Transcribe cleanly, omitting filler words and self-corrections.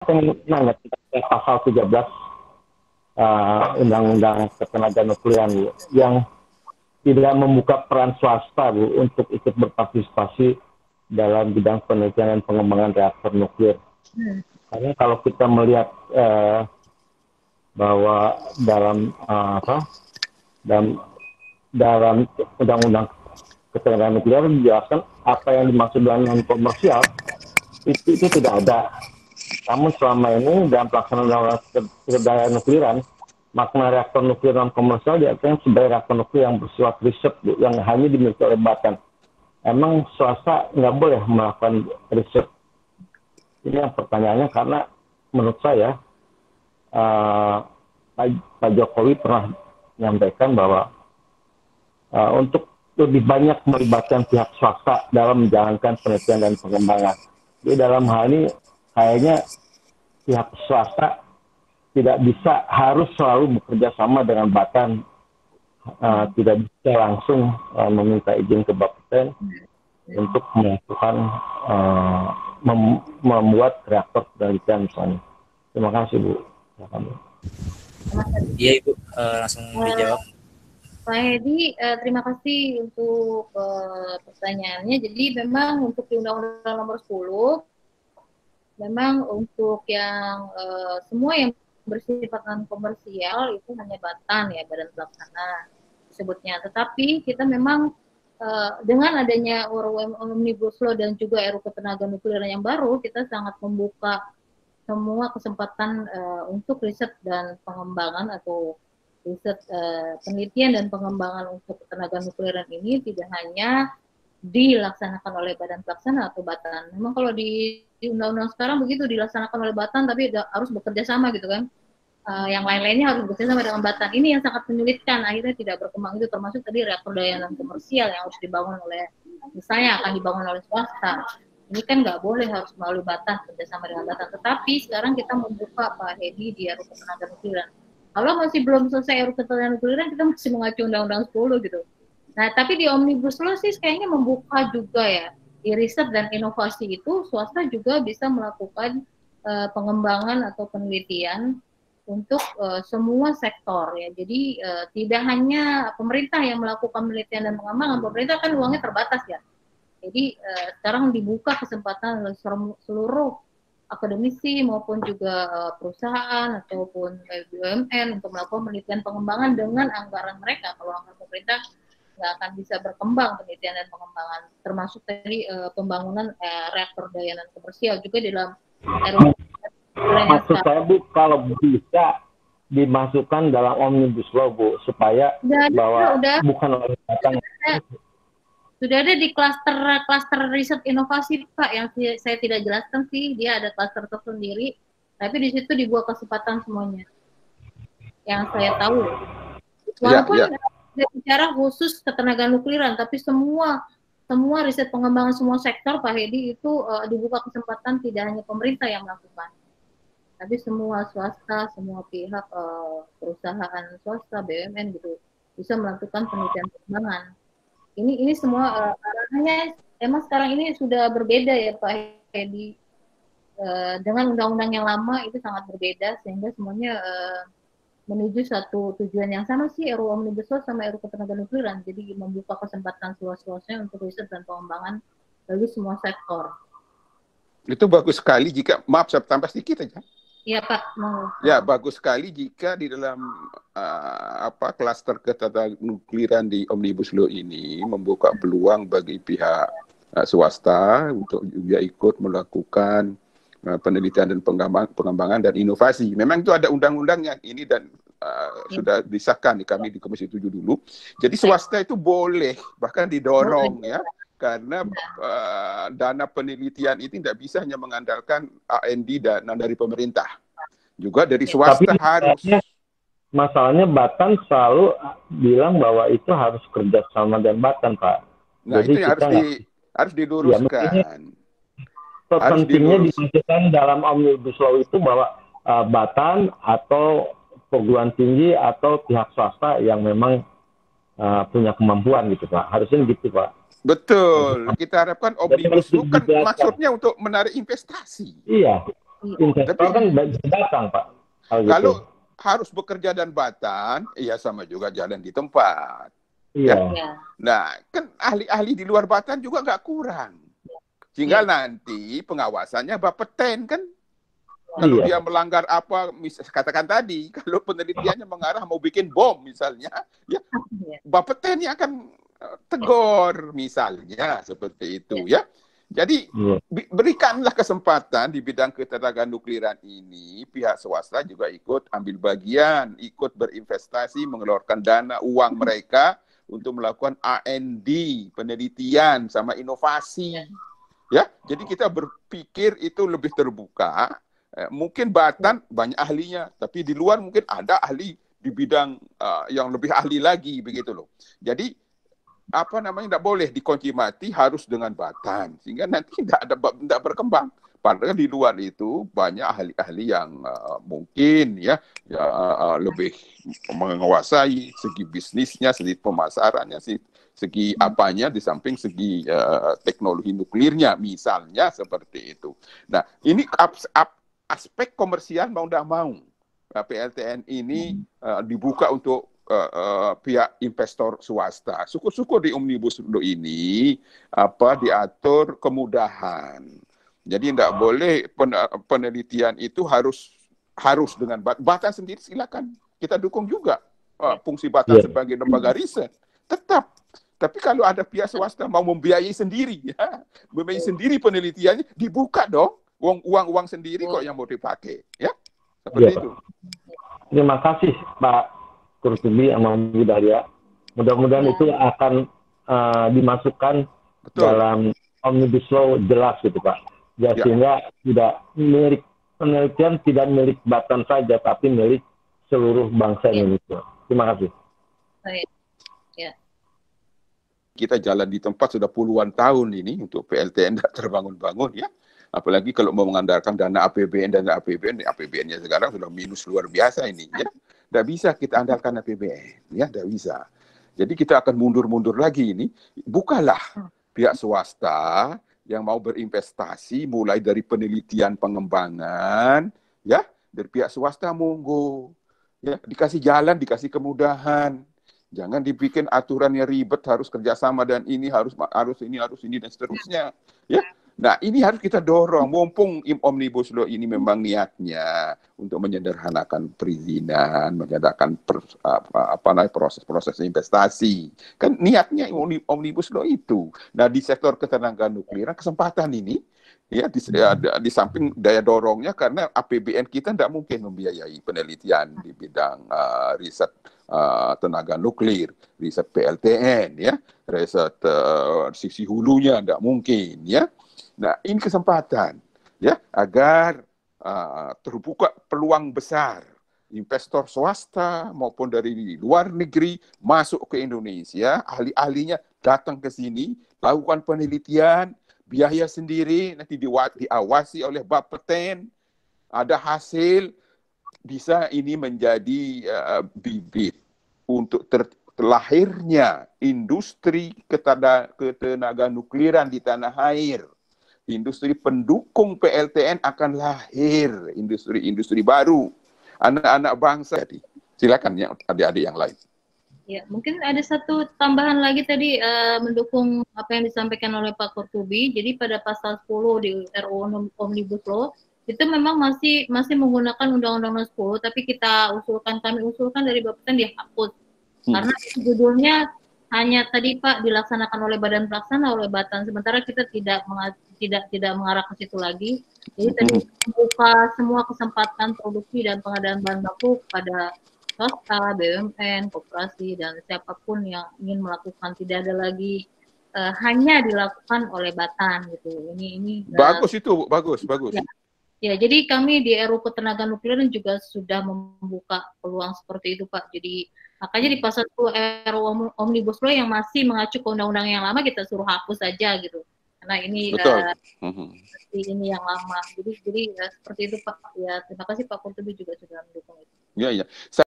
pengen nanya tentang pasal 13 Undang-Undang Ketenaga Nukliran Bu, yang tidak membuka peran swasta Bu untuk ikut berpartisipasi dalam bidang penelitian dan pengembangan reaktor nuklir. Karena kalau kita melihat bahwa dalam dalam Undang-Undang Ketenaga Nukliran dijelaskan apa yang dimaksud dengan komersial itu tidak ada. Namun selama ini dalam pelaksanaan Undang-Undang Ketenaga Nukliran, makna reaktor nuklir non komersial diartikan sebagai reaktor nuklir yang bersifat riset yang hanya dimiliki oleh Batan. Emang swasta nggak boleh melakukan riset? Ini yang pertanyaannya, karena menurut saya Pak Jokowi pernah menyampaikan bahwa untuk lebih banyak melibatkan pihak swasta dalam menjalankan penelitian dan pengembangan. Jadi dalam hal ini kayaknya pihak swasta tidak bisa harus selalu bekerja sama dengan Batan, tidak bisa langsung meminta izin ke Bapeten untuk melakukan membuat reaktor penelitian misalnya. Terima kasih Bu. Iya Ibu, langsung dijawab. Pak Hedi, terima kasih untuk pertanyaannya. Jadi memang untuk di Undang-Undang Nomor 10, memang untuk yang semua yang bersifat non komersial itu hanya Batan ya, badan pelaksana disebutnya. Tetapi kita memang dengan adanya RUU Omnibus Law dan juga RUU Ketenaga Nukliran yang baru, kita sangat membuka semua kesempatan untuk riset dan pengembangan atau riset penelitian dan pengembangan untuk ketenaga nukliran ini tidak hanya dilaksanakan oleh badan pelaksana atau Batan. Memang kalau di undang-undang sekarang begitu dilaksanakan oleh Batan, tapi harus bekerja sama gitu kan. Yang lain-lainnya harus bekerja sama dengan Batan. Ini yang sangat menyulitkan, akhirnya tidak berkembang itu, termasuk tadi reaktor daya non komersial yang harus dibangun oleh, misalnya akan dibangun oleh swasta. Ini kan nggak boleh harus melalui Batan, kerjasama dengan Batan. Tetapi sekarang kita membuka Pak Hedi di RUU Ketenaga Nukliran. Kalau masih belum selesai RUU Ketenaga Nukliran, kita masih mengacu Undang-Undang 10 gitu. Nah, tapi di Omnibus Law sih kayaknya membuka juga ya, di riset dan inovasi itu swasta juga bisa melakukan pengembangan atau penelitian untuk semua sektor ya. Jadi tidak hanya pemerintah yang melakukan penelitian dan pengembangan, pemerintah kan uangnya terbatas ya. Jadi sekarang dibuka kesempatan oleh seluruh akademisi maupun juga perusahaan ataupun BUMN untuk melakukan penelitian pengembangan dengan anggaran mereka. Kalau anggaran pemerintah nggak akan bisa berkembang penelitian dan pengembangan, termasuk tadi pembangunan reaktor daya non komersial juga di dalam RUU. Maksud saya Bu, kalau bisa dimasukkan dalam Omnibus Law Bu, supaya bahwa bukan oleh Batan. Sudah ada di klaster riset inovasi Pak, yang saya tidak jelaskan sih, dia ada klaster tersendiri, tapi di situ dibuat kesempatan semuanya. Yang saya tahu, walaupun tidak bicara khusus ketenaga nukliran, tapi semua riset pengembangan semua sektor Pak Hedi itu dibuka kesempatan, tidak hanya pemerintah yang melakukan, tapi semua swasta, semua pihak perusahaan swasta, BUMN gitu bisa melakukan penelitian pengembangan. Ini semua arahnya emang sekarang ini sudah berbeda ya Pak Hedi, dengan undang-undang yang lama itu sangat berbeda, sehingga semuanya menuju satu tujuan yang sama sih, RUU Omnibus Law sama RUU Ketenaga Nukliran. Jadi membuka kesempatan seluas-luasnya untuk riset dan pengembangan bagi semua sektor. Itu bagus sekali jika, maaf saya tambah sedikit aja. Iya Pak, mau. Ya, bagus sekali jika di dalam klaster ketenaga nukliran di Omnibus Law ini membuka peluang bagi pihak swasta untuk juga ikut melakukan penelitian dan pengembangan dan inovasi. Memang itu ada undang-undangnya ini dan sudah disahkan di kami di Komisi 7 dulu. Jadi swasta itu boleh, bahkan didorong ya. Karena dana penelitian itu tidak bisa hanya mengandalkan R&D dana dari pemerintah, juga dari swasta. Tapi masalahnya Batan selalu bilang bahwa itu harus kerjasama dengan Batan Pak. Nah, jadi itu yang harus diluruskan. Pentingnya dimasukkan dalam Omnibus Law itu bahwa Batan atau perguruan tinggi atau pihak swasta yang memang punya kemampuan gitu Pak. Harusnya gitu Pak. Betul, kita harapkan Omnibus Law kan maksudnya untuk menarik investasi. Iya. investor Tapi kan datang Pak. Kalau gitu. kalau harus bekerja dan batan, ya sama juga jalan di tempat. Iya. Ya. Nah, kan ahli-ahli di luar batan juga nggak kurang. Tinggal nanti pengawasannya Bapeten kan. Kalau Iya. dia melanggar apa, katakan tadi, kalau penelitiannya mengarah mau bikin bom misalnya, ya Bapeten yang akan tegur misalnya seperti itu ya. Jadi berikanlah kesempatan di bidang ketenagaan nukliran ini, pihak swasta juga ikut ambil bagian, ikut berinvestasi, mengeluarkan dana uang mereka untuk melakukan R&D, penelitian sama inovasi. Ya, jadi kita berpikir itu lebih terbuka. Mungkin Batan banyak ahlinya, tapi di luar mungkin ada ahli di bidang yang lebih ahli lagi begitu loh. Jadi apa namanya, tidak boleh dikunci mati, harus dengan Batan, sehingga nanti tidak berkembang. Padahal di luar itu banyak ahli-ahli yang mungkin lebih menguasai segi bisnisnya, segi pemasarannya, segi apanya, di samping segi teknologi nuklirnya misalnya seperti itu. Nah, ini aspek komersial mau tidak mau PLTN ini dibuka untuk pihak investor swasta. Syukur-syukur di Omnibus Law ini diatur kemudahan. Jadi tidak boleh penelitian itu harus dengan Batan sendiri, silakan kita dukung juga fungsi Batan sebagai lembaga riset tetap. Tapi kalau ada pihak swasta mau membiayai sendiri, membiayai sendiri penelitiannya, dibuka dong. Uang sendiri kok yang mau dipakai, ya seperti itu. Terima kasih Pak Kurtubi sama Bu Dahlia. Mudah-mudahan itu akan dimasukkan dalam Omnibus Law jelas gitu Pak. Ya, sehingga tidak milik penelitian, tidak milik Batan saja, tapi milik seluruh bangsa Indonesia. Terima kasih. Baik. Ya. Kita jalan di tempat sudah puluhan tahun ini untuk PLTN tidak terbangun-bangun ya. Apalagi kalau mau mengandalkan dana APBN, APBN-nya sekarang sudah minus luar biasa ini ya. Tidak bisa kita andalkan APBN, ya tidak bisa. Jadi kita akan mundur-mundur lagi ini. Bukalah pihak swasta yang mau berinvestasi mulai dari penelitian pengembangan, ya dari pihak swasta monggo, ya dikasih jalan, dikasih kemudahan. Jangan dibikin aturan yang ribet, harus kerjasama dan ini harus ini dan seterusnya, ya. Nah, ini harus kita dorong. Mumpung Omnibus Law ini memang niatnya untuk menyederhanakan perizinan, menyederhanakan proses-proses investasi. Kan niatnya Omnibus Law itu. Nah, di sektor ketenagaan nukliran kesempatan ini ya di samping daya dorongnya, karena APBN kita tidak mungkin membiayai penelitian di bidang riset tenaga nuklir, riset PLTN, ya, riset sisi hulunya tidak mungkin, ya. Nah, ini kesempatan, ya, agar terbuka peluang besar investor swasta maupun dari luar negeri masuk ke Indonesia, ahli-ahlinya datang ke sini, lakukan penelitian, biaya sendiri, nanti diawasi oleh Bapeten, ada hasil, bisa ini menjadi bibit untuk terlahirnya industri ketenaga nukliran di tanah air. Industri pendukung PLTN akan lahir, industri baru. Anak-anak bangsa. Silakan ya adik-adik yang lain. Ya, mungkin ada satu tambahan lagi tadi mendukung apa yang disampaikan oleh Pak Kurtubi. Jadi pada pasal 10 di RUU Omnibus Law itu memang masih menggunakan Undang-Undang 10, tapi kami usulkan dari Bapeten dihapus. Karena judulnya hanya tadi Pak dilaksanakan oleh Badan Pelaksana, oleh Batan, sementara kita tidak mengarah ke situ lagi. Jadi tadi membuka semua kesempatan produksi dan pengadaan bahan baku pada swasta, BUMN, koperasi, dan siapapun yang ingin melakukan, tidak ada lagi hanya dilakukan oleh Batan gitu. Ini bagus itu, bagus. Ya, jadi kami di RUU Ketenagaan Nukliran juga sudah membuka peluang seperti itu Pak. Jadi makanya di pasal 1 RUU Omnibus Law yang masih mengacu ke undang-undang yang lama kita suruh hapus saja gitu. Karena ini ini yang lama. Jadi seperti itu Pak. Ya, terima kasih Pak Kurtubi juga sudah mendukung itu. Ya.